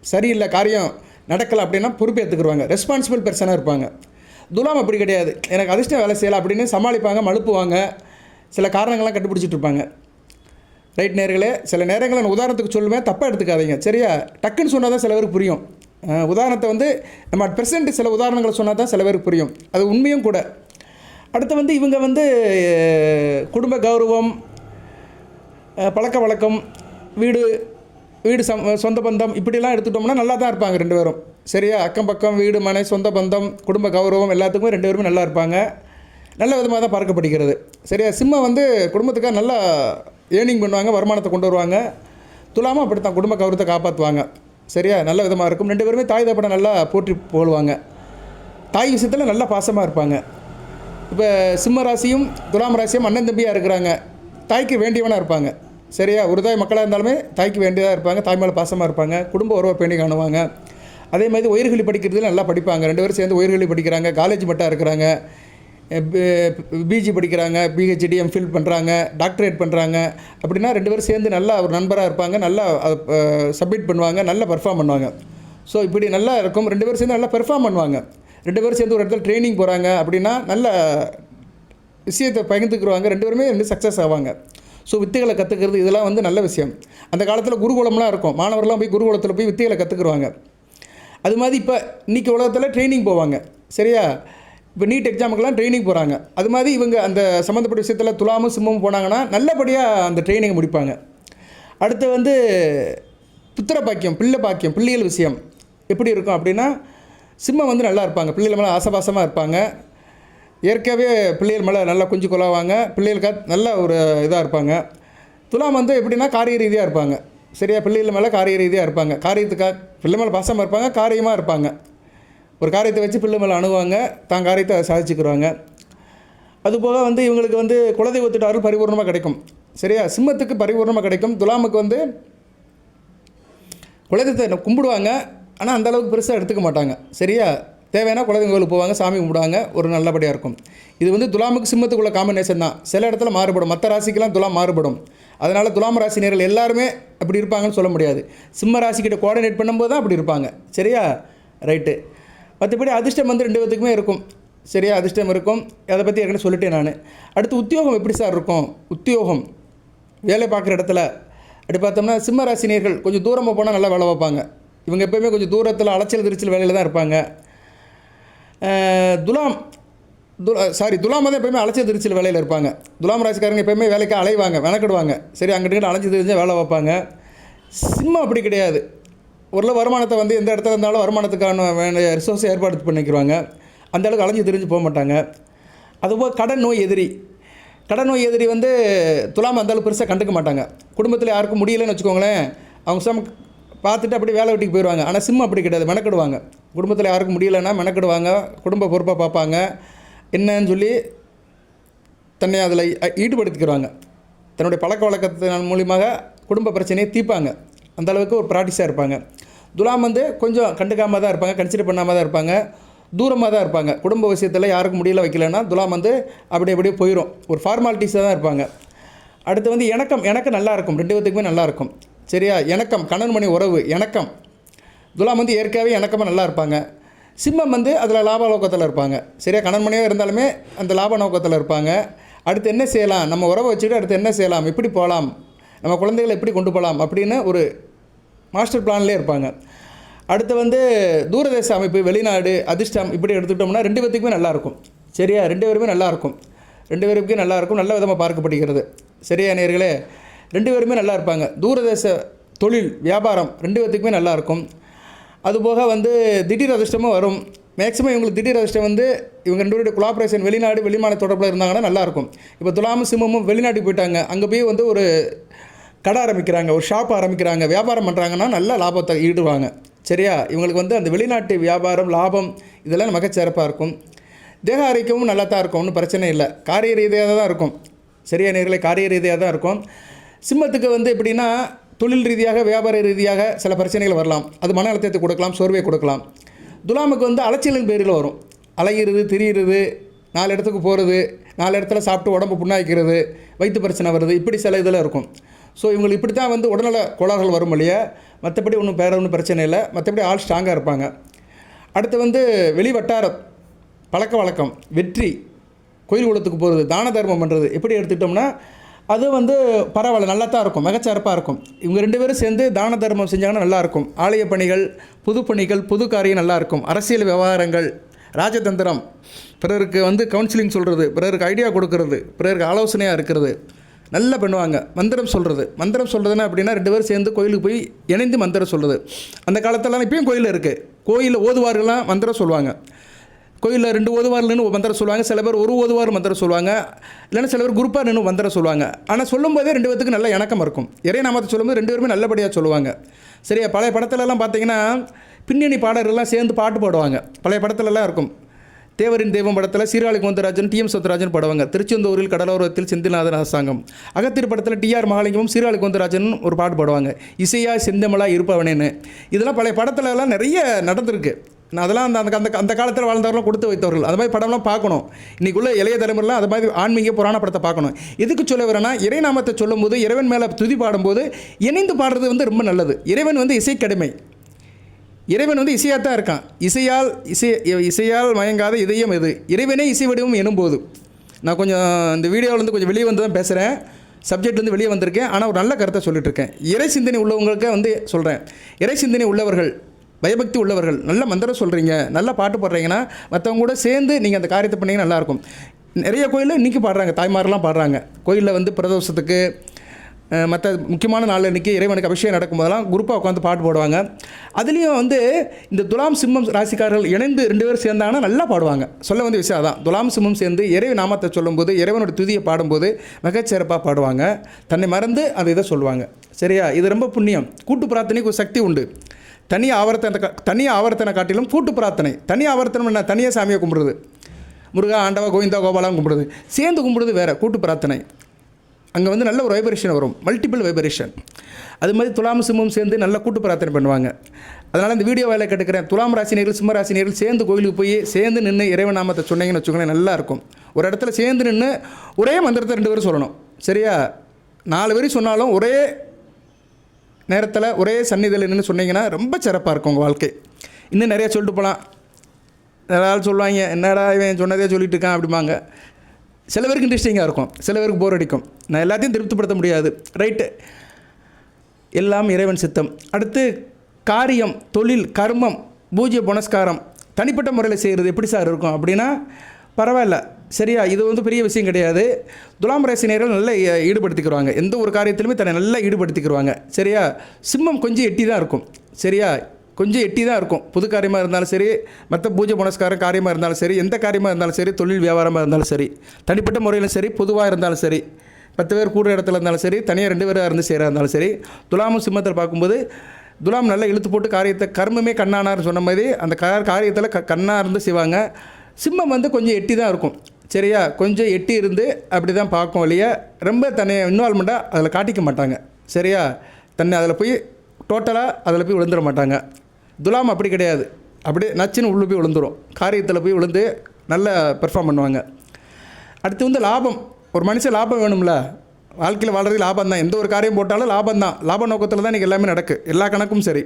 சரியில்லை, காரியம் நடக்கலை அப்படின்னா பொறுப்பேற்றுக்குருவாங்க, ரெஸ்பான்சிபிள் பெர்சனாக இருப்பாங்க. துலாம் அப்படி கிடையாது. எனக்கு அதிர்ஷ்டம் வேலை செய்யலை அப்படின்னு சமாளிப்பாங்க, மழுப்புவாங்க, சில காரணங்கள்லாம் கண்டுபிடிச்சிட்டு இருப்பாங்க. ரைட் நேர்களே, சில நேரங்களில் நான் உதாரணத்துக்கு சொல்லுவேன், தப்பாக எடுத்துக்காதீங்க. சரியா? டக்குன்னு சொன்னால் தான் சில பேருக்கு புரியும். உதாரணத்தை வந்து நம்ம அட் ப்ரெசென்ட் சில உதாரணங்களை சொன்னால் தான் சில பேருக்கு புரியும். அது உண்மையும் கூட. அடுத்து வந்து இவங்க வந்து குடும்ப கௌரவம், பழக்க வழக்கம், வீடு வீடு சொந்த பந்தம் இப்படிலாம் எடுத்துட்டோம்னா நல்லா தான் இருப்பாங்க 2 பேரும். சரியா? அக்கம் பக்கம், வீடு மனை, சொந்த பந்தம், குடும்ப கௌரவம் எல்லாத்துக்குமே 2 பேருமே நல்லா இருப்பாங்க. நல்ல விதமாக தான் பார்க்கப்படுகிறது. சரியா? சிம்மம் வந்து குடும்பத்துக்காக நல்லா ஏர்னிங் பண்ணுவாங்க, வருமானத்தை கொண்டு வருவாங்க. துலாமும் அப்படித்தான், குடும்ப கௌரவத்தை காப்பாற்றுவாங்க. சரியா? நல்ல விதமாக இருக்கும். 2 பேருமே தாய் தகப்பனை நல்லா போற்றி புகழ்வாங்க. தாய் விஷயத்தில் நல்லா பாசமாக இருப்பாங்க. இப்போ சிம்ம ராசியும் துலாம் ராசியும் அண்ணன் தம்பியாக இருக்கிறாங்க. தாய்க்கு வேண்டியவனாக இருப்பாங்க. சரியா? ஒரு தாய் மக்களாக இருந்தாலுமே தாய்க்கு வேண்டியதாக இருப்பாங்க. தாய் மேலே பாசமாக இருப்பாங்க. குடும்ப உறவை பேணி காணுவாங்க. அதே மாதிரி உயர்கல்வி படிக்கிறதுல நல்லா படிப்பாங்க. 2 பேரும் சேர்ந்து உயர்கல்வி படிக்கிறாங்க. காலேஜ் மட்டும் இருக்கிறாங்க. பிஜி படிக்கிறாங்க, பிஹெச்டி, எம்ஃபில் பண்ணுறாங்க, டாக்டரேட் பண்ணுறாங்க. அப்படின்னா 2 பேரும் சேர்ந்து நல்லா ஒரு நண்பராக இருப்பாங்க. நல்லா சப்மிட் பண்ணுவாங்க, நல்லா பெர்ஃபார்ம் பண்ணுவாங்க. ஸோ இப்படி நல்லா இருக்கும். 2 பேரும் சேர்ந்து நல்லா பெர்ஃபார்ம் பண்ணுவாங்க. 2 பேரும் சேர்ந்து ஒரு இடத்துல ட்ரைனிங் போகிறாங்க அப்படின்னா நல்ல விஷயத்தை பகிர்ந்துக்குருவாங்க. 2 பேருமே வந்து சக்ஸஸ் ஆவாங்க. ஸோ வித்தைகளை கற்றுக்கிறது இதெல்லாம் வந்து நல்ல விஷயம். அந்த காலத்தில் குருகுலம்லாம் இருக்கும். மாணவர்கள்லாம் போய் குருகுலத்தில் போய் வித்தைகளை கற்றுக்குருவாங்க. அது மாதிரி இப்போ இன்றைக்கி உலகத்தில் ட்ரைனிங் போவாங்க. சரியா? இப்போ நீட் எக்ஸாமுக்கெல்லாம் ட்ரைனிங் போகிறாங்க. அது மாதிரி இவங்க அந்த சம்மந்தப்பட்ட விஷயத்தில் துலாமும் சிம்மமும் போனாங்கன்னா நல்லபடியாக அந்த ட்ரைனிங்கை முடிப்பாங்க. அடுத்து வந்து புத்திர பாக்கியம், பிள்ளை பாக்கியம், பிள்ளைகள் விஷயம் எப்படி இருக்கும் அப்படின்னா, சிம்மம் வந்து நல்லா இருப்பாங்க. பிள்ளைகள் மேலே ஆசபாசமாக இருப்பாங்க. இயற்கையாகவே பிள்ளைகள் மேலே நல்லா குஞ்சு கொள்ளாவாங்க. பிள்ளைகளுக்காக நல்ல ஒரு இதாக இருப்பாங்க. துலாம் வந்து எப்படின்னா காரிய ரீதியாக இருப்பாங்க. சரியா? பிள்ளைகள் மேலே காரிய ரீதியாக இருப்பாங்க. காரியத்துக்காக பிள்ளை மேலே பாசமாக இருப்பாங்க, காரியமாக இருப்பாங்க. ஒரு காரியத்தை வச்சு பிள்ளை மேலே அணுகுவாங்க, தான் காரியத்தை சாதிச்சுக்கிறாங்க. அதுபோக வந்து இவங்களுக்கு வந்து குலதெய்வத்திட்ட அருள் பரிபூர்ணமாக கிடைக்கும். சரியா? சிம்மத்துக்கு பரிபூர்ணமாக கிடைக்கும். துலாமுக்கு வந்து குலதெய்வத்தை கும்பிடுவாங்க, ஆனால் அந்தளவுக்கு பெருசாக எடுத்துக்க மாட்டாங்க. சரியா? தேவையான குலதெய்வ கோயிலுக்கு போவாங்க, சாமி கும்பிடுவாங்க, ஒரு நல்லபடியாக இருக்கும். இது வந்து துலாமுக்கு சிம்மத்துக்குள்ள காம்பினேஷன் தான். சில இடத்துல மாறுபடும். மற்ற ராசிக்கெல்லாம் துலாம் மாறுபடும். அதனால் துலாம் ராசி நேர்கள் எல்லாருமே அப்படி இருப்பாங்கன்னு சொல்ல முடியாது. சிம்ம ராசிக்கிட்ட கோஆர்டினேட் பண்ணும்போது தான் அப்படி இருப்பாங்க. சரியா? ரைட்டு. மற்றபடி அதிர்ஷ்டம் வந்து 2 பேத்துக்குமே இருக்கும். சரியா? அதிர்ஷ்டம் இருக்கும். அதை பற்றி ஏற்கனவே சொல்லிட்டேன் நான். அடுத்து உத்தியோகம் எப்படி சார் இருக்கும்? உத்தியோகம் வேலை பார்க்குற இடத்துல அப்படி பார்த்தோம்னா சிம்ம ராசினியர்கள் கொஞ்சம் தூரமாக போனால் நல்லா வேலை பார்ப்பாங்க. இவங்க எப்போயுமே கொஞ்சம் தூரத்தில் அலைச்சல் திருச்சல் வேலையில் தான் இருப்பாங்க. துலாம் தான் எப்போயுமே அலைச்சல் திருச்சல் வேலையில் இருப்பாங்க. துலாம் ராசிக்காரங்க எப்போயுமே வேலைக்கு அலைவாங்க, மெனக்கிடுவாங்க. சரி, அங்கிட்டு அலைஞ்சு தெரிஞ்சால் வேலை வைப்பாங்க. சிம்மம் அப்படி கிடையாது. ஓரளவு வருமானத்தை வந்து எந்த இடத்துல இருந்தாலும் வருமானத்துக்கான வேண்டிய ரிசோர்ஸை ஏற்பாடு பண்ணிக்கிறாங்க. அந்தளவுக்கு அலைஞ்சு தெரிஞ்சு போக மாட்டாங்க. அதுபோல் கடன் நோய் எதிரி வந்து துலாம் அந்தளவுக்கு பெருசாக கண்டுக்க மாட்டாங்க. குடும்பத்தில் யாருக்கும் முடியலைன்னு வச்சுக்கோங்களேன், அவங்க பார்த்துட்டு அப்படி வேலை வெட்டிக்கு போயிடுவாங்க. ஆனால் சிம்மம் அப்படி கிடையாது, மெனக்கிடுவாங்க. குடும்பத்தில் யாருக்கும் முடியலைன்னா மெனக்கிடுவாங்க, குடும்ப பொறுப்பாக பார்ப்பாங்க. என்னன்னு சொல்லி தன்னை அதில் ஈடுபடுத்திக்கிறாங்க. தன்னுடைய பழக்க வழக்கத்தின் மூலியமாக குடும்ப பிரச்சனையை தீர்ப்பாங்க. அந்தளவுக்கு ஒரு ப்ராக்டிஸாக இருப்பாங்க. துலாம் வந்து கொஞ்சம் கண்டுக்காமல் தான் இருப்பாங்க, கன்சிடர் பண்ணாமல் தான் இருப்பாங்க, தூரமாக தான் இருப்பாங்க. குடும்ப விஷயத்தில் யாருக்கும் முடியல வைக்கலைன்னா துலாம் வந்து அப்படியே போயிடும். ஒரு ஃபார்மாலிட்டிஸாக தான் இருப்பாங்க. அடுத்து வந்து இணக்கம் நல்லாயிருக்கும். 2 பேத்துக்குமே நல்லாயிருக்கும். சரியா? இணக்கம், கணவன் மணி உறவு இணக்கம். துலாம் வந்து ஏற்கனவே இணக்கமாக நல்லா இருப்பாங்க. சிம்மம் வந்து அதில் லாப நோக்கத்தில் இருப்பாங்க. சரியா? கணவன் மணியாக இருந்தாலுமே அந்த லாப நோக்கத்தில் இருப்பாங்க. அடுத்து என்ன செய்யலாம், நம்ம உறவை வச்சுக்கிட்டு அடுத்து என்ன செய்யலாம், எப்படி போகலாம், நம்ம குழந்தைகளை எப்படி கொண்டு போகலாம் அப்படின்னு ஒரு மாஸ்டர் பிளான்லேயே இருப்பாங்க. அடுத்து வந்து தூரதேச அமைப்பு, வெளிநாடு, அதிர்ஷ்டம் இப்படி எடுத்துக்கிட்டோம்னா 2 பேத்துக்குமே நல்லாயிருக்கும். சரியா? 2 பேருமே நல்லாயிருக்கும். 2 பேருக்குமே நல்லாயிருக்கும். நல்ல விதமாக பார்க்கப்படுகிறது. சரியா நேயர்களே? 2 பேருமே நல்லா இருப்பாங்க. தூரதேச தொழில், வியாபாரம் 2 பேத்துக்குமே நல்லாயிருக்கும். அதுபோக வந்து திடீர் அதிர்ஷ்டமும் வரும். மேக்ஸிமம் இவங்களுக்கு திடீர் அதிர்ஷ்டம் வந்து இவங்க 2 பேருடைய கொலாபரேஷன் வெளிநாடு வெளிமாநில தொடர்பில் இருந்தாங்கன்னா நல்லாயிருக்கும். இப்போ துலாமும் சிம்மமும் வெளிநாட்டுக்கு போயிட்டாங்க, அங்கே போய் வந்து ஒரு கடை ஆரம்பிக்கிறாங்க, ஒரு ஷாப் ஆரம்பிக்கிறாங்க, வியாபாரம் பண்ணுறாங்கன்னா நல்ல லாபத்தை ஈடுவாங்க. சரியா? இவங்களுக்கு வந்து அந்த வெளிநாட்டு வியாபாரம், லாபம் இதெல்லாம் நமக்கு சிறப்பாக இருக்கும். தேக ஆரோக்கியமும் நல்லா தான் இருக்கும், ஒன்றும் பிரச்சனை இல்லை. காரிய ரீதியாக தான் இருக்கும். சரியா நேர்களை? காரிய ரீதியாக தான் இருக்கும். சிம்மத்துக்கு வந்து எப்படின்னா தொழில் ரீதியாக, வியாபார ரீதியாக சில பிரச்சனைகள் வரலாம். அது மன அழுத்தத்தை கொடுக்கலாம், சோர்வை கொடுக்கலாம். துலாமுக்கு வந்து அலைச்சலின் பேரில் வரும். அலைகிறது, திரியிறது, 4 இடத்துக்கு போகிறது, 4 இடத்துல சாப்பிட்டு உடம்பு புண்ணாக்கிறது, வயிற்று பிரச்சனை வருது, இப்படி சில இதில் இருக்கும். ஸோ இவங்களுக்கு இப்படி தான் வந்து உடல்நல கோளாறுகள் வரும் இல்லையா, மற்றபடி ஒன்றும் பிரச்சனை இல்லை. மற்றபடி ஆள் ஸ்ட்ராங்காக இருப்பாங்க. அடுத்து வந்து வெளி வட்டார பழக்க வழக்கம், வெற்றி, கோயில் குளத்துக்கு போகிறது, தான தர்மம் பண்ணுறது எப்படி எடுத்துக்கிட்டோம்னா அது வந்து பரவாயில்ல, நல்லா தான் இருக்கும், மிகச்சிறப்பாக இருக்கும். இவங்க 2 பேரும் சேர்ந்து தான தர்மம் செஞ்சாங்கன்னா நல்லாயிருக்கும். ஆலய பணிகள், புது பணிகள், புது காரியம் நல்லாயிருக்கும். அரசியல் விவகாரங்கள், ராஜதந்திரம், பிறருக்கு வந்து கவுன்சிலிங் சொல்கிறது, பிறருக்கு ஐடியா கொடுக்கறது, பிறருக்கு ஆலோசனையாக இருக்கிறது நல்லா பண்ணுவாங்க. மந்திரம் சொல்கிறதுனா அப்படின்னா 2 பேரும் சேர்ந்து கோயிலுக்கு போய் இணைந்து மந்திரம் சொல்கிறது. அந்த காலத்திலலாம் இப்பயும் கோயிலில் இருக்குது. கோயிலில் ஓதுவார்கள்லாம் மந்திரம் சொல்லுவாங்க. கோயிலில் 2 ஓதுவார் நின்று மந்திரம் சொல்லுவாங்க. சில பேர் ஒரு ஓதுவார் மந்திரம் சொல்லுவாங்க. இல்லைன்னா சில பேர் குரூப்பாக நின்று மந்திரம் சொல்லுவாங்க. ஆனால் சொல்லும்போதே 2 பேத்துக்கு நல்ல இணக்கம் இருக்கும். இறை நாமத்தை சொல்லும்போது 2 பேருமே நல்லபடியாக சொல்லுவாங்க. சரியா? பழைய படத்துலலாம் பார்த்தீங்கன்னா பின்னணி பாடகர்கள்லாம் சேர்ந்து பாட்டு பாடுவாங்க. பழைய படத்துலலாம் இருக்கும். தேவரின் தெய்வம் படத்தில் சீர்காழி கோவிந்தராஜன், டிஎம் சௌந்தரராஜன் பாடுவாங்க. திருச்செந்தூரில் கடலோரத்தில் செந்தில்நாதன் அரசாங்கம். அகத்தியர் படத்தில் டிஆர் மகாலிங்கமும் சீர்காழி கோவிந்தராஜன் ஒரு பாட்டு பாடுவாங்க, இசையா செந்தமிழா இருப்பவனேன்னு. இதெல்லாம் பழைய படத்துலலாம் நிறைய நடந்திருக்கு. அதெல்லாம் அந்த காலத்தில் வாழ்ந்தவர்களாம் கொடுத்து வைத்தவர்கள். அது மாதிரி படம்லாம் பார்க்கணும். இன்றைக்குள்ள இளைய தலைமுறைலாம் அது மாதிரி ஆன்மீக புராண படத்தை பார்க்கணும். எதுக்கு சொல்ல வரேன்னா, இறைநாமத்தை சொல்லும்போது, இறைவன் மேலே துதி பாடும்போது இணைந்து பாடுறது வந்து ரொம்ப நல்லது. இறைவன் வந்து இசைக்கடிமை. இறைவன் வந்து இசையாக தான் இருக்கான். இசையால் மயங்காத இதயம் எது, இறைவனே இசை வடிவம் எனும்போது. நான் கொஞ்சம் இந்த வீடியோவிலேருந்து கொஞ்சம் வெளியே வந்து தான் பேசுகிறேன், சப்ஜெக்ட்லேருந்து வெளியே வந்திருக்கேன். ஆனால் ஒரு நல்ல கருத்தை சொல்லிட்டுருக்கேன். இறை சிந்தனை உள்ளவங்களுக்கு வந்து சொல்கிறேன். இறை சிந்தனை உள்ளவர்கள், பயபக்தி உள்ளவர்கள், நல்ல மந்திரம் சொல்கிறீங்க, நல்ல பாட்டு பாடுறீங்கன்னா மற்றவங்க கூட சேர்ந்து நீங்கள் அந்த காரியத்தை பண்ணிங்கன்னா நல்லாயிருக்கும். நிறைய கோயிலில் இன்றைக்கி பாடுறாங்க, தாய்மாரெலாம் பாடுறாங்க. கோயிலில் வந்து பிரதோஷத்துக்கு மற்ற முக்கியமான நாளில் இன்றைக்கி இறைவனுக்கு அபிஷேகம் நடக்கும்போதெல்லாம் குரூப்பாக உட்காந்து பாட்டு பாடுவாங்க. அதுலேயும் வந்து இந்த துலாம் சிம்மம் ராசிக்காரர்கள் இணைந்து 2 பேரும் சேர்ந்தாங்கன்னா நல்லா பாடுவாங்க. சொல்ல வேண்டிய விஷயம் அதான். துலாம் சிம்மம் சேர்ந்து இறை நாமத்தை சொல்லும்போது, இறைவனோட துதியை பாடும்போது மிகச்சிறப்பாக பாடுவாங்க. தன்னை மறந்து அந்த இதை சொல்லுவாங்க. சரியா? இது ரொம்ப புண்ணியம். கூட்டு பிரார்த்தனைக்கு ஒரு சக்தி உண்டு. தனி ஆவர்த்தனை காட்டிலும் கூட்டு பிரார்த்தனை. தனி ஆவர்த்தனம் என்ன? தனியாக சாமியை கும்பிடுறது, முருகா, ஆண்டவா, கோவிந்தா, கோபாலாம் கும்பிடுறது. சேர்ந்து கும்பிடுறது வேறு, கூட்டு பிரார்த்தனை. அங்கே வந்து நல்ல ஒரு வைப்ரேஷன் வரும், மல்டிபிள் வைப்ரேஷன். அது மாதிரி துலாம் சிம்மம் சேர்ந்து நல்ல கூட்டு பிரார்த்தனை பண்ணுவாங்க. அதனால் இந்த வீடியோ வேலை கேட்டுக்கிறேன். துலாம் ராசினியர்கள், சிம்ம ராசினியர்கள் சேர்ந்து கோயிலுக்கு போய் சேர்ந்து நின்று இறைவன் நாமத்தை சொன்னீங்கன்னு வச்சுக்கோங்களேன், நல்லாயிருக்கும். ஒரு இடத்துல சேர்ந்து நின்று ஒரே மந்திரத்தை 2 பேரும் சொல்லணும். சரியா? 4 பேரும் சொன்னாலும் ஒரே நேரத்தில் ஒரே சந்நிதியில் நின்று சொன்னீங்கன்னா ரொம்ப சிறப்பாக இருக்கும் உங்கள் வாழ்க்கை. இன்னும் நிறையா சொல்லிட்டு போகலாம். யாராவது சொல்லுவாங்க, என்னடா இவன் சொன்னதே சொல்லிட்டு இருக்கான் அப்படிம்பாங்க. சில பேருக்கு இன்ட்ரெஸ்டிங்காக இருக்கும், சில பேருக்கு போர் அடிக்கும். நான் எல்லாத்தையும் திருப்திப்படுத்த முடியாது. ரைட்டு, எல்லாம் இறைவன் சித்தம். அடுத்து காரியம், தொழில், கர்மம், பூஜ்ய புனஸ்காரம் தனிப்பட்ட முறையில் செய்கிறது எப்படி சார் இருக்கும் அப்படின்னா பரவாயில்ல. சரியா? இது வந்து பெரிய விஷயம் கிடையாது. துலாம் ராசினியர்கள் நல்லா ஈடுபடுத்திக்கிறாங்க. எந்த ஒரு காரியத்திலுமே தன்னை நல்லா ஈடுபடுத்திக்கிறாங்க. சரியா? சிம்மம் கொஞ்சம் எட்டி தான் இருக்கும். சரியா? கொஞ்சம் எட்டி தான் இருக்கும். புது காரியமாக இருந்தாலும் சரி, மற்ற பூஜை புனஸ்காரம் காரியமாக இருந்தாலும் சரி, எந்த காரியமாக இருந்தாலும் சரி, தொழில் வியாபாரமாக இருந்தாலும் சரி, தனிப்பட்ட முறையிலும் சரி, பொதுவாக இருந்தாலும் சரி, 10 பேர் கூடுற இடத்துல இருந்தாலும் சரி, தனியாக 2 பேராக இருந்து செய்கிறா இருந்தாலும் சரி, துலாமும் சிம்மத்தில் பார்க்கும்போது துலாம் நல்லா இழுத்து போட்டு காரியத்தை கர்மமே கண்ணானார்னு சொன்ன மாதிரி அந்த காரியத்தில் கண்ணாக இருந்து செய்வாங்க. சிம்மம் வந்து கொஞ்சம் எட்டி தான் இருக்கும். சரியா? கொஞ்சம் எட்டி இருந்து அப்படி தான் பார்க்கும் இல்லையா, ரொம்ப தன்னை இன்வால்மெண்ட்டாக அதில் காட்டிக்க மாட்டாங்க. சரியா? தன்னை அதில் போய் டோட்டலாக அதில் போய் விழுந்துட மாட்டாங்க. துலாம் அப்படி கிடையாது. அப்படியே நச்சுன்னு உள்ளே போய் விழுந்துடும், காரியத்தில் போய் விழுந்து நல்லா பெர்ஃபார்ம் பண்ணுவாங்க. அடுத்து வந்து லாபம். ஒரு மனுஷன் லாபம் வேணும்ல, வாழ்க்கையில் வாழ்கிறது லாபம் தான். எந்த ஒரு காரியம் போட்டாலும் லாபம் தான். லாப நோக்கத்தில் தான் இன்றைக்கி எல்லாமே நடக்கு, எல்லா கணக்கும் சரி.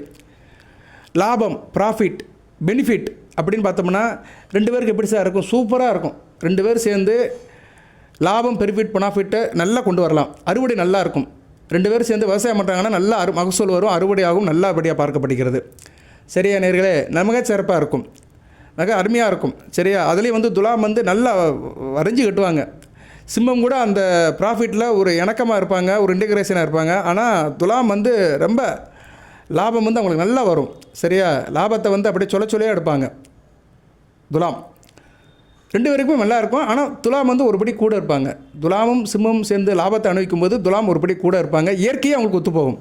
லாபம், ப்ராஃபிட், பெனிஃபிட் அப்படின்னு பார்த்தோம்னா 2 பேருக்கு எப்படி சார் இருக்கும்? சூப்பராக இருக்கும். 2 பேர் சேர்ந்து லாபம், பெனிஃபிட், ப்ராஃபிட்டை நல்லா கொண்டு வரலாம். அறுவடை நல்லா இருக்கும். 2 பேரும் சேர்ந்து விவசாயம் பண்ணுறாங்கன்னா நல்லா மகசூல் வரும், அறுவடையாகவும் நல்லபடியாக பார்க்கப்படுகிறது. சரியா நேர்களே? நமக்கு சிறப்பாக இருக்கும், மிக அருமையாக இருக்கும். சரியா? அதுலேயும் வந்து துலாம் வந்து நல்லா வரைஞ்சி கட்டுவாங்க. சிம்மம் கூட அந்த ப்ராஃபிட்டில் ஒரு இணக்கமாக இருப்பாங்க, ஒரு இன்டெகிரேஷனாக இருப்பாங்க. ஆனால் துலாம் வந்து ரொம்ப லாபம் வந்து அவங்களுக்கு நல்லா வரும். சரியா? லாபத்தை வந்து அப்படியே சொல்லையாக எடுப்பாங்க துலாம். 2 பேருக்குமே நல்லா இருக்கும். ஆனால் துலாம் வந்து ஒருபடி கூட இருப்பாங்க. துலாமும் சிம்மமும் சேர்ந்து லாபத்தை அனுபவிக்கும் போது துலாம் ஒருபடி கூட இருப்பாங்க. இயற்கையாக அவங்களுக்கு ஒத்துப்போகும்.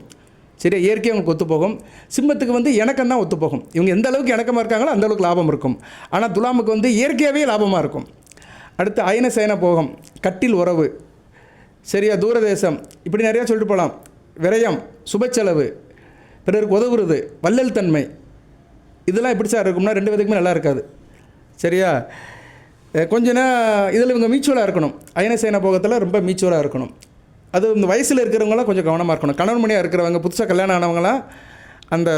சரியா? இயற்கையாக அவங்களுக்கு ஒத்துப்போகும். சிம்மத்துக்கு வந்து இணக்கம் தான் ஒத்துப்போகும். இவங்க எந்த அளவுக்கு இணக்கமாக இருக்காங்களோ அந்த அளவுக்கு லாபம் இருக்கும். ஆனால் துலாமுக்கு வந்து இயற்கையாகவே லாபமாக இருக்கும். அடுத்து அயன சயன போகம், கட்டில் உறவு, சரியா, தூரதேசம், இப்படி நிறையா சொல்லிட்டு போகலாம். விரயம், சுபச்செலவு, பிறருக்கு உதவுறது, வள்ளல் தன்மை, இதெல்லாம் எப்படி சார் இருக்கும்னா 2 பேருக்குமே நல்லா இருக்காது. சரியா? கொஞ்சம் இதில் இவங்க மியூச்சுவலாக இருக்கணும். அயனசேன போகத்தில் ரொம்ப மியூச்சுவலாக இருக்கணும். அது இந்த வயசில் இருக்கிறவங்களாம் கொஞ்சம் கவனமாக இருக்கணும். கணவன் மணியாக இருக்கிறவங்க, புதுசாக கல்யாணம் ஆனவங்களாம் அந்த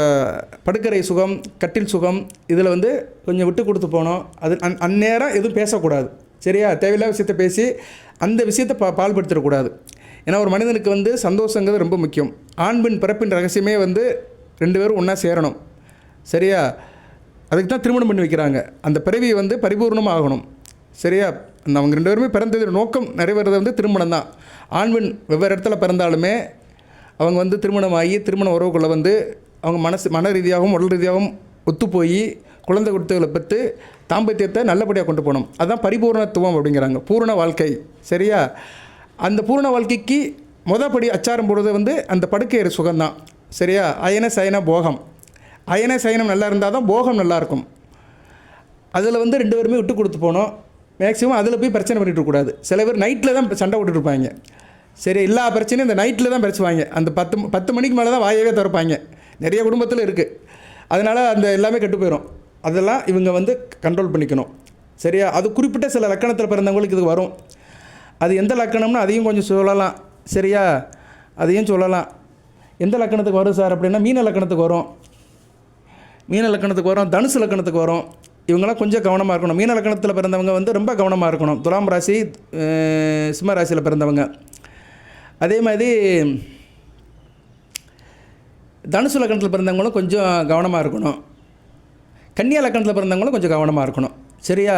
படுக்கறை சுகம், கட்டில் சுகம், இதில் வந்து கொஞ்சம் விட்டு கொடுத்து போகணும். அது அந்நேரம் எதுவும் பேசக்கூடாது. சரியா? தேவையில்லாத விஷயத்தை பேசி அந்த விஷயத்தை பால்படுத்திடக்கூடாது. ஏன்னா ஒரு மனிதனுக்கு வந்து சந்தோஷங்கிறது ரொம்ப முக்கியம். ஆண் பெண் பிறப்பின் ரகசியமே வந்து 2 பேரும் ஒன்றா சேரணும். சரியா? அதுக்கு தான் திருமணம் பண்ணி வைக்கிறாங்க. அந்த பிறவி வந்து பரிபூர்ணமாக ஆகணும். சரியா? அவங்க 2 பேருமே பிறந்தது நோக்கம் நிறைவேறது வந்து திருமணம் தான். ஆண் பெண் வெவ்வேறு இடத்துல பிறந்தாலுமே அவங்க வந்து திருமணம் ஆகி திருமண உறவுக்குள்ளே வந்து அவங்க மன ரீதியாகவும் உடல் ரீதியாகவும் ஒத்து போய் குழந்தை குட்டிகளை பெற்று தாம்பத்தியத்தை நல்லபடியாக கொண்டு போகணும். அதுதான் பரிபூர்ணத்துவம் அப்படிங்கிறாங்க, பூரண வாழ்க்கை. சரியா? அந்த பூரண வாழ்க்கைக்கு படி அச்சாரம் போடுறது வந்து அந்த படுக்கை சுகம்தான். சரியா? அயன சயன போகம். அயன சயனம் நல்லா இருந்தால் தான் போகம் நல்லாயிருக்கும். அதில் வந்து 2 பேருமே விட்டு கொடுத்து போகணும். மேக்ஸிமம் அதில் போய் பிரச்சனை பண்ணிட்டு இருக்கக்கூடாது. சில பேர் நைட்டில் தான் சண்டை விட்டுருப்பாங்க. சரி, எல்லா பிரச்சனையும் இந்த நைட்டில் தான் பிரச்சுவாங்க. அந்த 10 மணிக்கு மேலே தான் வாயவே திறப்பாங்க. நிறைய குடும்பத்தில் இருக்குது. அதனால் அந்த எல்லாமே கெட்டு போயிடும். அதெல்லாம் இவங்க வந்து கண்ட்ரோல் பண்ணிக்கணும். சரியா? அது குறிப்பிட்ட சில லக்கணத்தில் பிறந்தவங்களுக்கு இது வரும். அது எந்த லக்கணம்னு அதையும் கொஞ்சம் சொல்லலாம். சரியா? அதையும் சொல்லலாம். எந்த லக்கணத்துக்கு வரும் சார் அப்படின்னா மீன லக்கணத்துக்கு வரும். மீன லக்கணத்துக்கு வரும், தனுசு லக்கணத்துக்கு வரும். இவங்களாம் கொஞ்சம் கவனமாக இருக்கணும். மீன லக்கணத்தில் பிறந்தவங்க வந்து ரொம்ப கவனமாக இருக்கணும். துலாம் ராசி, சிம்ம ராசியில் பிறந்தவங்க. அதே மாதிரி தனுசு லக்கணத்தில் பிறந்தவங்களும் கொஞ்சம் கவனமாக இருக்கணும். கன்னியா லக்கணத்தில் பிறந்தவங்களும் கொஞ்சம் கவனமாக இருக்கணும். சரியா?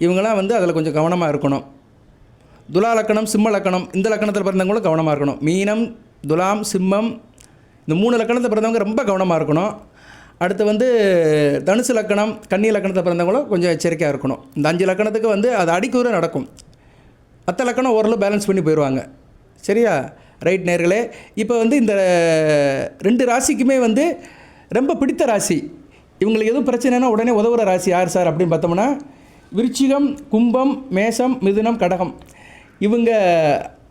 இவங்களாம் வந்து அதில் கொஞ்சம் கவனமாக இருக்கணும். துலா லக்கணம், சிம்ம லக்கணம், இந்த லக்கணத்தில் பிறந்தவங்களும் கவனமாக இருக்கணும். மீனம், துலாம், சிம்மம், இந்த 3 லக்கணத்தில் பிறந்தவங்க ரொம்ப கவனமாக இருக்கணும். அடுத்து வந்து தனுசு லக்கணம், கன்னி லக்கணத்தில் பிறந்தவங்களும் கொஞ்சம் எச்சரிக்கையாக இருக்கணும். இந்த 5 லக்கணத்துக்கு வந்து அது அடிக்கூட நடக்கும். மற்ற லக்கணம் ஓரளவு பேலன்ஸ் பண்ணி போயிடுவாங்க. சரியா? ரைட் நேர்களே, இப்போ வந்து இந்த 2 ராசிக்குமே வந்து ரொம்ப பிடித்த ராசி, இவங்களுக்கு எதுவும் பிரச்சனைனா உடனே உதவுற ராசி யார் சார் அப்படின்னு பார்த்தோம்னா விருச்சிகம், கும்பம், மேஷம், மிதுனம், கடகம். இவங்க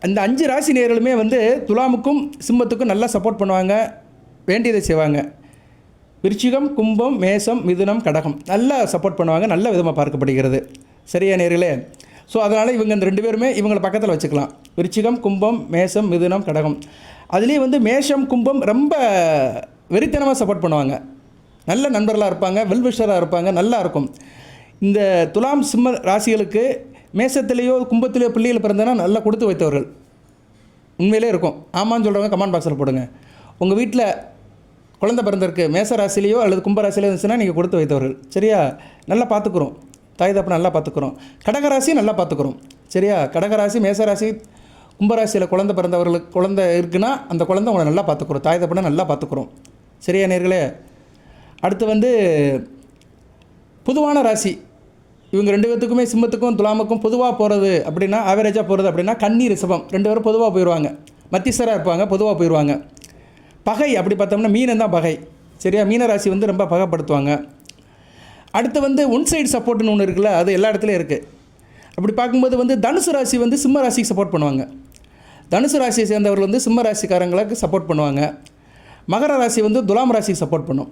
அந்த 5 ராசி நேர்களுமே வந்து துலாமுக்கும் சிம்மத்துக்கும் நல்லா சப்போர்ட் பண்ணுவாங்க, வேண்டியதை செய்வாங்க. விருச்சிகம், கும்பம், மேஷம், மிதுனம், கடகம் நல்லா சப்போர்ட் பண்ணுவாங்க, நல்ல விதமாக பார்க்கப்படுகிறது. சரியா நேர்களே? ஸோ அதனால் இவங்க இந்த 2 பேருமே இவங்களை பக்கத்தில் வச்சுக்கலாம். விருச்சிகம், கும்பம், மேஷம், மிதுனம், கடகம். அதுலேயும் வந்து மேஷம், கும்பம் ரொம்ப வெறித்தனமாக சப்போர்ட் பண்ணுவாங்க, நல்ல நண்பர்களாக இருப்பாங்க, வெல்விஷராக இருப்பாங்க, நல்லா இருக்கும். இந்த துலாம், சிம்ம ராசிகளுக்கு மேஷத்துலேயோ கும்பத்திலேயோ பிள்ளைகள் பிறந்தனா நல்லா கொடுத்து வைத்தவர்கள் உண்மையிலே இருக்கும். ஆமான்னு சொல்கிறவங்க கமெண்ட் பாக்ஸில் போடுங்க. உங்கள் வீட்டில் குழந்தை பிறந்திருக்கு, மேஷ ராசிலேயோ அல்லது கும்பராசிலையோ இருந்துச்சுன்னா நீங்கள் கொடுத்து வைத்தவர்கள். சரியா? நல்லா பார்த்துக்குறோம், தாய் தப்பை நல்லா பார்த்துக்குறோம். கடகராசியும் நல்லா பார்த்துக்குறோம். சரியா? கடகராசி, மேசராசி, கும்பராசியில் குழந்தை பிறந்தவர்களுக்கு குழந்தை இருக்குன்னா அந்த குழந்தை உங்களை நல்லா பார்த்துக்குறோம், தாய் தப்பனை நல்லா பார்த்துக்குறோம். சரியா நேர்களே? அடுத்து வந்து பொதுவான ராசி, இவங்க 2 பேர்த்துக்குமே சிம்மத்துக்கும் துலாமுக்கும் பொதுவாக போகிறது அப்படின்னா, ஆவரேஜாக போகிறது அப்படின்னா கன்னி, ரிஷபம் 2 பேரும் பொதுவாக போயிடுவாங்க, மத்தியஸ்தராக இருப்பாங்க, பொதுவாக போயிடுவாங்க. பகை அப்படி பார்த்தோம்னா மீனம் தான் பகை. சரியா? மீன ராசி வந்து ரொம்ப பகைப்படுத்துவாங்க. அடுத்து வந்து ஒன் சைடு சப்போர்ட்னு ஒன்று இருக்குல்ல, அது எல்லா இடத்துலையும் இருக்குது. அப்படி பார்க்கும்போது வந்து தனுசு ராசி வந்து சிம்ம ராசிக்கு சப்போர்ட் பண்ணுவாங்க. தனுசு ராசியை சேர்ந்தவர்கள் வந்து சிம்ம ராசிக்காரங்களுக்கு சப்போர்ட் பண்ணுவாங்க. மகர ராசி வந்து துலாம் ராசிக்கு சப்போர்ட் பண்ணும்.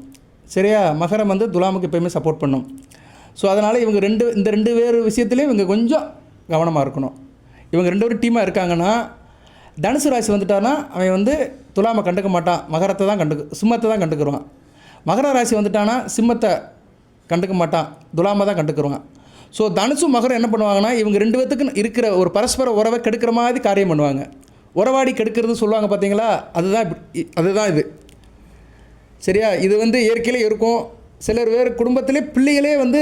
சரியா? மகரம் வந்து துலாமுக்கு எப்போயுமே சப்போர்ட் பண்ணும். ஸோ அதனால் இவங்க இந்த 2 வேறு விஷயத்துலேயும் இவங்க கொஞ்சம் கவனமாக இருக்கணும். இவங்க 2 பேரும் டீமாக இருக்காங்கன்னா, தனுசு ராசி வந்துட்டான்னா அவன் வந்து துலாமை கண்டுக்க மாட்டான், மகரத்தை தான் சிம்மத்தை தான் கண்டுக்குருவான். மகர ராசி வந்துட்டான்னா சிம்மத்தை கண்டுக்க மாட்டான், துலாமை தான் கண்டுக்குருவான். ஸோ தனுசும் மகரம் என்ன பண்ணுவாங்கன்னா, இவங்க 2 பேர்த்துக்கு இருக்கிற ஒரு பரஸ்பர உறவை கெடுக்கிற மாதிரி காரியம் பண்ணுவாங்க. உறவாடி கெடுக்கிறது சொல்லுவாங்க பார்த்தீங்களா, அதுதான் இது. சரியா? இது வந்து இயற்கையிலே இருக்கும். சிலர் வேறு குடும்பத்திலே பிள்ளைகளே வந்து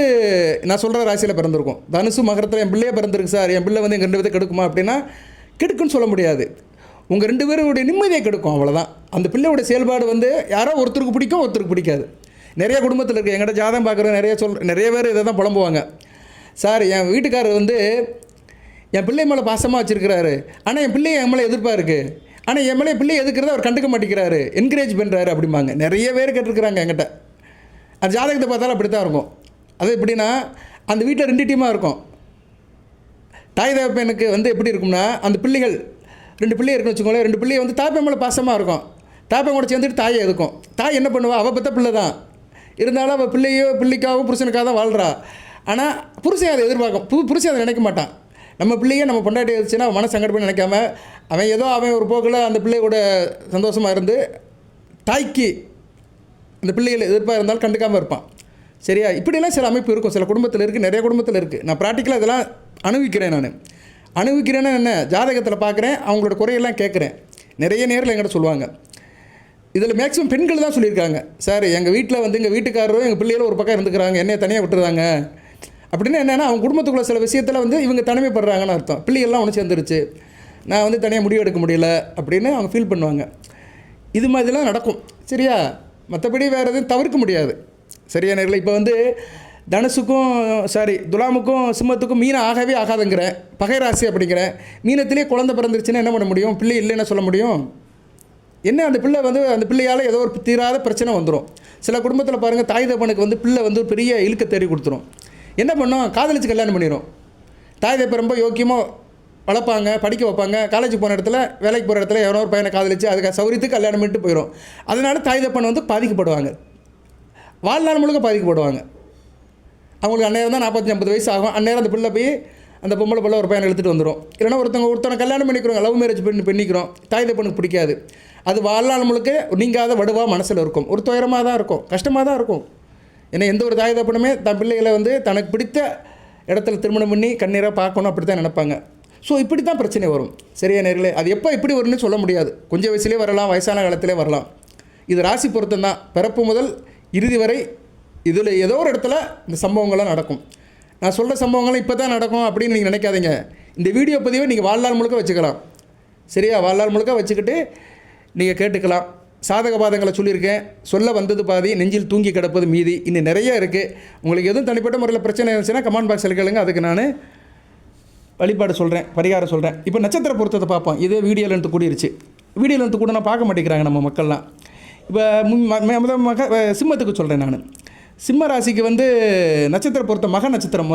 நான் சொல்கிற ராசியில் பிறந்திருக்கும். தனுசு மகரத்தில் என் பிள்ளையே பிறந்திருக்கு சார், என் பிள்ளை வந்து எங்கள் 2 பேர்த்தை கெடுக்குமா அப்படின்னா கெடுக்குன்னு சொல்ல முடியாது. உங்கள் 2 பேருடைய நிம்மதியை கெடுக்கும், அவ்வளோதான். அந்த பிள்ளையோட செயல்பாடு வந்து யாரோ ஒருத்தருக்கு பிடிக்கும், ஒருத்தருக்கு பிடிக்காது. நிறைய குடும்பத்தில் இருக்குது. எங்கிட்ட ஜாதகம் பார்க்குற நிறைய பேர் இதை தான் புலம்புவாங்க. சார், என் வீட்டுக்காரர் வந்து என் பிள்ளை மேலே பாசமாக வச்சுருக்கிறாரு, ஆனால் என் பிள்ளையை என் மேலே எதிர்ப்பாக இருக்குது, ஆனால் என் மேலே பிள்ளையை எதிர்க்கிறத அவர் கண்டுக்க மாட்டேங்கிறாரு, என்கரேஜ் பண்ணுறாரு அப்படிம்பாங்க. நிறைய பேர் கேட்டிருக்கிறாங்க என்கிட்ட. அந்த ஜாதகத்தை பார்த்தாலும் அப்படி தான் இருக்கும். அது எப்படின்னா, அந்த வீட்டில் 2 டீமாக இருக்கும். தாய் தகப்பனுக்கு வந்து எப்படி இருக்கும்னா, அந்த பிள்ளைகள் 2 பிள்ளை இருக்குன்னு வச்சுக்கோங்களேன். 2 பிள்ளையை வந்து தாய்ப்பன் மேலே பாசமாக இருக்கும், தாய்ப்பன் கூட சேர்ந்துட்டு தாயை எதுக்கும். தாய் என்ன பண்ணுவா, அவள் பற்ற பிள்ளை தான் இருந்தாலும் அவள் பிள்ளைக்காகவும் புருஷனுக்காக தான் வாழ்கிறா. ஆனால் புருஷன் அதை எதிர்பார்க்கும், புருஷன் அதை நினைக்க மாட்டான். நம்ம பிள்ளையை நம்ம பொண்டாட்டி இருந்துச்சுன்னா மன சங்கடப்பட்டு நினைக்காம அவன் ஒரு போக்கில் அந்த பிள்ளையோட சந்தோஷமாக இருந்து தாய்க்கு அந்த பிள்ளைகள் எதிர்ப்பாக இருந்தாலும் கண்டுக்காமல் இருப்பான். சரியா? இப்படிலாம் சில அமைப்பு இருக்கும், சில குடும்பத்தில் இருக்குது, நிறைய குடும்பத்தில் இருக்குது. நான் ப்ராக்டிக்கலாக இதெல்லாம் அனுபவிக்கிறேன். அனுபவிக்கிறேன்னா என்ன, ஜாதகத்தில் பார்க்குறேன், அவங்களோட குறையெல்லாம் கேட்குறேன். நிறைய நேரில் என்கிட்ட சொல்லுவாங்க. இதில் மேக்ஸிமம் பெண்கள் தான் சொல்லியிருக்காங்க, சார் எங்கள் வீட்டில் வந்து எங்கள் வீட்டுக்காரரும் எங்கள் பிள்ளைகளும் ஒரு பக்கம் இருந்துக்கிறாங்க, என்னைய தனியாக விட்டுறாங்க அப்படின்னு. என்னென்னா அவங்க குடும்பத்துக்குள்ள சில விஷயத்தில் வந்து இவங்க தனிமைப்படுறாங்கன்னு அர்த்தம். பிள்ளைகள்லாம் ஒன்று சேர்ந்துருச்சு, நான் வந்து தனியாக முடிவு எடுக்க முடியல அப்படின்னு அவங்க ஃபீல் பண்ணுவாங்க. இது மாதிரிலாம் நடக்கும், சரியா? மற்றபடி வேறு எதுவும் தவிர்க்க முடியாது, சரியா நேரில்? இப்போ வந்து தனுசுக்கும் துலாமுக்கும் சிம்மத்துக்கும் மீனம் ஆகவே ஆகாதுங்கிறேன், பகை ராசி அப்படிங்கிறேன். மீனத்திலே குழந்தை பிறந்துருச்சுன்னா என்ன பண்ண முடியும்? பிள்ளை இல்லைன்னா சொல்ல முடியும்? என்ன அந்த பிள்ளை வந்து அந்த பிள்ளையால் ஏதோ ஒரு தீராத பிரச்சனை வந்துடும். சில குடும்பத்தில் பாருங்கள், தாய் தப்பனுக்கு வந்து பிள்ளை வந்து ஒரு பெரிய இழுக்க தேடி கொடுத்துரும். என்ன பண்ணோம்? காதலிச்சு கல்யாணம் பண்ணிடும். தாய் தப்ப ரொம்ப யோக்கியமாக வளர்ப்பாங்க, படிக்க வைப்பாங்க. காலேஜுக்கு போன இடத்துல, வேலைக்கு போகிற இடத்துல எவனோ ஒரு பையனை காதலிச்சு அதுக்கு சௌரியத்துக்கு கல்யாணம் பண்ணிட்டு போயிடும். அதனால் தாய் தப்பன் வந்து பாதிக்கப்படுவாங்க, வாழ்நாள் முழுக்க பாதிக்கப்படுவாங்க. அவங்களுக்கு அந்நேரம் தான் 45-50 வயசு ஆகும். அந்நேரம் அந்த பிள்ளை போய் அந்த பொம்பளை பிள்ளை ஒரு பையனை எடுத்துகிட்டு வந்துடும். இல்லைனா ஒருத்தனை கல்யாணம் பண்ணிக்கிறோம், லவ் மேரேஜ் பண்ணிக்கிறோம், தாய் தப்பனுக்கு பிடிக்காது. அது வாழ்நாள் முழுக்க நீங்காத வடுவாக மனசில் இருக்கும், ஒரு துயரமாக தான் இருக்கும், கஷ்டமாக தான் இருக்கும். ஏன்னா எந்த ஒரு தாய் தப்பனுமே தன் பிள்ளைகளை வந்து தனக்கு பிடித்த இடத்துல திருமணம் பண்ணி கண்ணீராக பார்க்கணும், அப்படி தான் நினைப்பாங்க. ஸோ இப்படி தான் பிரச்சனை வரும், சரியா நேர்களே? அது எப்போ எப்படி வரும்னு சொல்ல முடியாது. கொஞ்சம் வயசுலேயே வரலாம், வயசான காலத்திலே வரலாம். இது ராசி பொருத்தம் தான். பிறப்பு முதல் இறுதி வரை இதில் ஏதோ ஒரு இடத்துல இந்த சம்பவங்கள்லாம் நடக்கும். நான் சொல்கிற சம்பவங்கள்லாம் இப்போ தான் நடக்கும் அப்படின்னு நீங்கள் நினைக்காதீங்க. இந்த வீடியோ பதிவை நீங்கள் வாழ்நாள் முழுக்க வச்சுக்கலாம், சரியா? வாழ்நாள் முழுக்க வச்சுக்கிட்டு நீங்கள் கேட்டுக்கலாம். சாதக பாதங்களை சொல்லியிருக்கேன், சொல்ல வந்தது பாதி, நெஞ்சில் தூங்கி கிடப்பது மீதி. இன்னும் நிறைய இருக்குது. உங்களுக்கு எதுவும் தனிப்பட்ட முறையில் பிரச்சனை இருந்துச்சுன்னா கமெண்ட் பாக்ஸில் கேளுங்க, அதுக்கு நான் வழிபாடு சொல்கிறேன், பரிகாரம் சொல்கிறேன். இப்போ நட்சத்திர பொருத்தத்தை பார்ப்போம். இதே வீடியோ லென்த்து கூடிருச்சு. வீடியோ லென்த்து கூட நான் பார்க்க மாட்டேங்கிறாங்க நம்ம மக்கள்லாம். இப்போ சிம்மத்துக்கு சொல்கிறேன் நான். சிம்ம ராசிக்கு வந்து நட்சத்திர பொருத்தம் மக நட்சத்திரம்.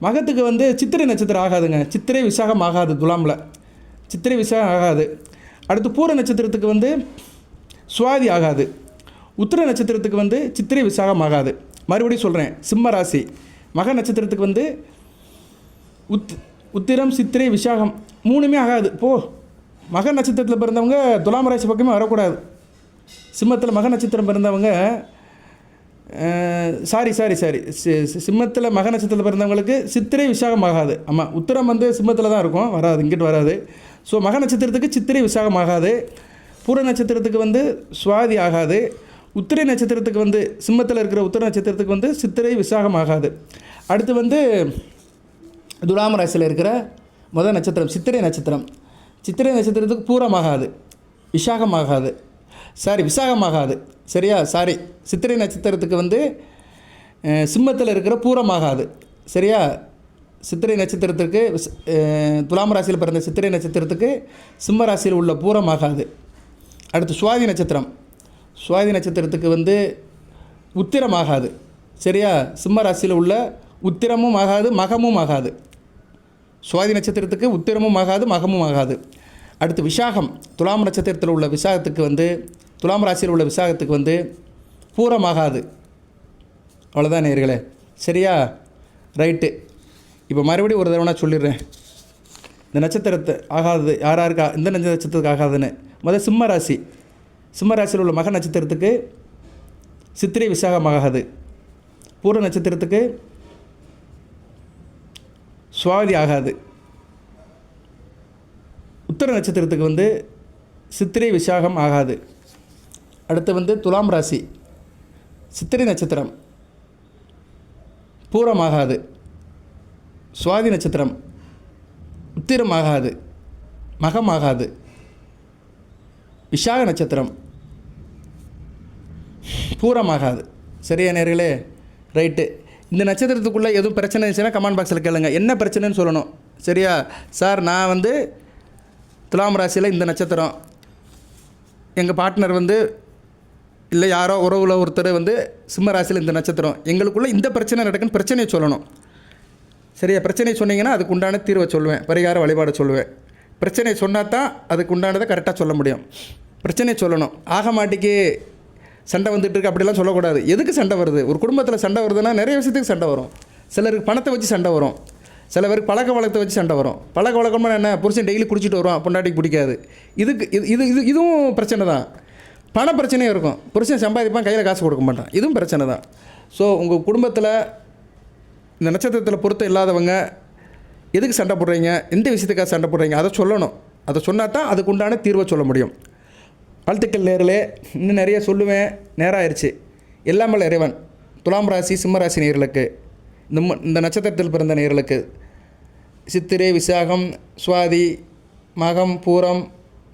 மகத்துக்கு வந்து சித்திரை நட்சத்திரம் ஆகாதுங்க, சித்திரை விசாகம் ஆகாது. துலாமில் சித்திரை விசாகம் ஆகாது. அடுத்து பூர நட்சத்திரத்துக்கு வந்து சுவாதி ஆகாது. உத்திர நட்சத்திரத்துக்கு வந்து சித்திரை விசாகம் ஆகாது. மறுபடியும் சொல்கிறேன், சிம்ம ராசி மக நட்சத்திரத்துக்கு வந்து உத்திரம் சித்திரை விசாகம் 3மே ஆகாது. மக நட்சத்திரத்தில் பிறந்தவங்க துலாம் ராசி பக்கமே வரக்கூடாது. சிம்மத்தில் மக நட்சத்திரம் பிறந்தவங்க சிம்மத்தில் மக நட்சத்திரத்தில் பிறந்தவங்களுக்கு சித்திரை விசாகம் ஆகாது. ஆமாம், உத்திரம் வந்து சிம்மத்தில் தான் இருக்கும், வராது, இங்கிட்டு வராது. ஸோ மக நட்சத்திரத்துக்கு சித்திரை விசாகம் ஆகாது. பூர நட்சத்திரத்துக்கு வந்து சுவாதி ஆகாது. உத்திரை நட்சத்திரத்துக்கு வந்து சிம்மத்தில் இருக்கிற உத்திர நட்சத்திரத்துக்கு வந்து சித்திரை விசாகம் ஆகாது. அடுத்து வந்து துலாம் ராசியில் இருக்கிற முதல் நட்சத்திரம் சித்திரை நட்சத்திரம். சித்திரை நட்சத்திரத்துக்கு பூரமாகாது, விசாகமாகாது, விசாகமாகாது, சரியா? சித்திரை நட்சத்திரத்துக்கு வந்து சிம்மத்தில் இருக்கிற பூரமாகாது, சரியா? சித்திரை நட்சத்திரத்துக்கு துலாம் ராசியில் பிறந்த சித்திரை நட்சத்திரத்துக்கு சிம்ம ராசியில் உள்ள பூரமாகாது. அடுத்து சுவாதி நட்சத்திரம். சுவாதி நட்சத்திரத்துக்கு வந்து உத்திரமாகாது, சரியா? சிம்ம ராசியில் உள்ள உத்திரமும் ஆகாது, மகமும் ஆகாது. சுவாதி நட்சத்திரத்துக்கு உத்திரமும் ஆகாது, மகமும் ஆகாது. அடுத்து விசாகம். துலாம் நட்சத்திரத்தில் உள்ள விசாகத்துக்கு வந்து துலாம் ராசியில் உள்ள விசாகத்துக்கு வந்து பூரமாகாது. அவ்வளோதான் நேயர்களே, சரியா? ரைட்டு. இப்போ மறுபடியும் ஒரு தடவை நான் சொல்லிடுறேன், இந்த நட்சத்திரத்தை ஆகாது யாராருக்கு, இந்த நட்சத்திரத்துக்கு ஆகாதுன்னு. சிம்ம ராசி. சிம்ம ராசியில் உள்ள மக நட்சத்திரத்துக்கு சித்திரை விசாகம் ஆகாது. பூர நட்சத்திரத்துக்கு சுவாதி ஆகாது. உத்தர நட்சத்திரத்துக்கு வந்து சித்திரை விசாகம் ஆகாது. அடுத்து வந்து துலாம் ராசி. சித்திரை நட்சத்திரம் பூரமாகாது. சுவாதி நட்சத்திரம் உத்திரமாகாது, மகமாகாது. விசாக நட்சத்திரம் பூரமாகாது. சரியா நேர்களே? ரைட்டு. இந்த நட்சத்திரத்துக்குள்ளே எதுவும் பிரச்சனை இருந்துச்சுன்னா கமெண்ட் பாக்ஸில் கேளுங்க, என்ன பிரச்சனைன்னு சொல்லணும், சரியா? சார் நான் வந்து துலாம் ராசியில் இந்த நட்சத்திரம், எங்கள் பார்ட்னர் வந்து இல்லை யாரோ உறவுல ஒருத்தர் வந்து சிம்ம ராசியில் இந்த நட்சத்திரம், எங்களுக்குள்ளே இந்த பிரச்சனை நடக்குன்னு பிரச்சனையை சொல்லணும், சரியா? பிரச்சனையை சொன்னீங்கன்னா அதுக்கு உண்டான தீர்வை சொல்லுவேன், பரிகார வழிபாடு சொல்லுவேன். பிரச்சனையை சொன்னால் தான் அதுக்கு உண்டானதை கரெக்டாக சொல்ல முடியும். பிரச்சனையை சொல்லணும். ஆக மாட்டிக்கு சண்டை வந்துட்டுருக்கு அப்படிலாம் சொல்லக்கூடாது. எதுக்கு சண்டை வருது? ஒரு குடும்பத்தில் சண்டை வருதுன்னா நிறைய விஷயத்துக்கு சண்டை வரும். சிலருக்கு பணத்தை வச்சு சண்டை வரும், சில பேருக்கு பழக்க வழக்கத்தை வச்சு சண்டை வரும். பழக்க வழக்கம்னா என்ன? புருஷன் டெய்லி குடிச்சிட்டு வருவான், பொண்டாட்டிக்கு பிடிக்காது. இதுவும் பிரச்சனை தான். பண பிரச்சனையும் இருக்கும். புருஷன் சம்பாதிப்பான், கையில் காசு கொடுக்க மாட்டான், இதுவும் பிரச்சனை தான். ஸோ உங்கள் குடும்பத்தில் இந்த நட்சத்திரத்தில் பொருத்தம் இல்லாதவங்க எதுக்கு சண்டை போடுறீங்க, எந்த விஷயத்துக்காக சண்டை போடுறீங்க அதை சொல்லணும். அதை சொன்னால் தான் அதுக்கு உண்டான தீர்வை சொல்ல முடியும். வாழ்த்துக்கள் நேர்களே. இன்னும் நிறைய சொல்லுவேன், நேரம் ஆயிடுச்சு. எல்லாமல் இறைவன் துலாம் ராசி சிம்ம ராசி நேயர்களுக்கு, இந்த நட்சத்திரத்தில் பிறந்த நேயர்களுக்கு சித்திரை விசாகம் சுவாதி மகம் பூரம்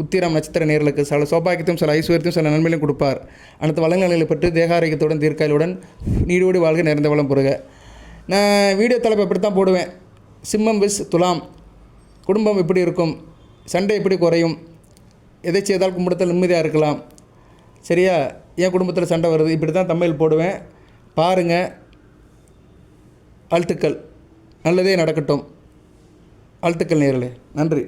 உத்திரம் நட்சத்திர நேயர்களுக்கு சில சௌபாகியத்தையும் சில ஐஸ்வர்யத்தையும் சில நன்மையிலும் கொடுப்பார். அனைத்து வளங்களை பெற்று தேகாரோக்கியத்துடன் தீர்க்காயலுடன் நீடோடி வாழ்க நிறைந்த வளம் பெறுக. நான் வீடியோ தலைப்பு எப்படி தான் போடுவேன். சிம்மம் விஸ் துலாம், குடும்பம் எப்படி இருக்கும், சண்டை எப்படி குறையும், எதை செய்தால் குடும்பத்தில் நிம்மதியாக இருக்கலாம், சரியா, என் குடும்பத்தில் சண்டை வருது, இப்படி தான் தமிழ் போடுவேன். பாருங்கள். வாழ்த்துக்கள், நல்லதே நடக்கட்டும். வாழ்த்துக்கள் நேயர்களே. நன்றி.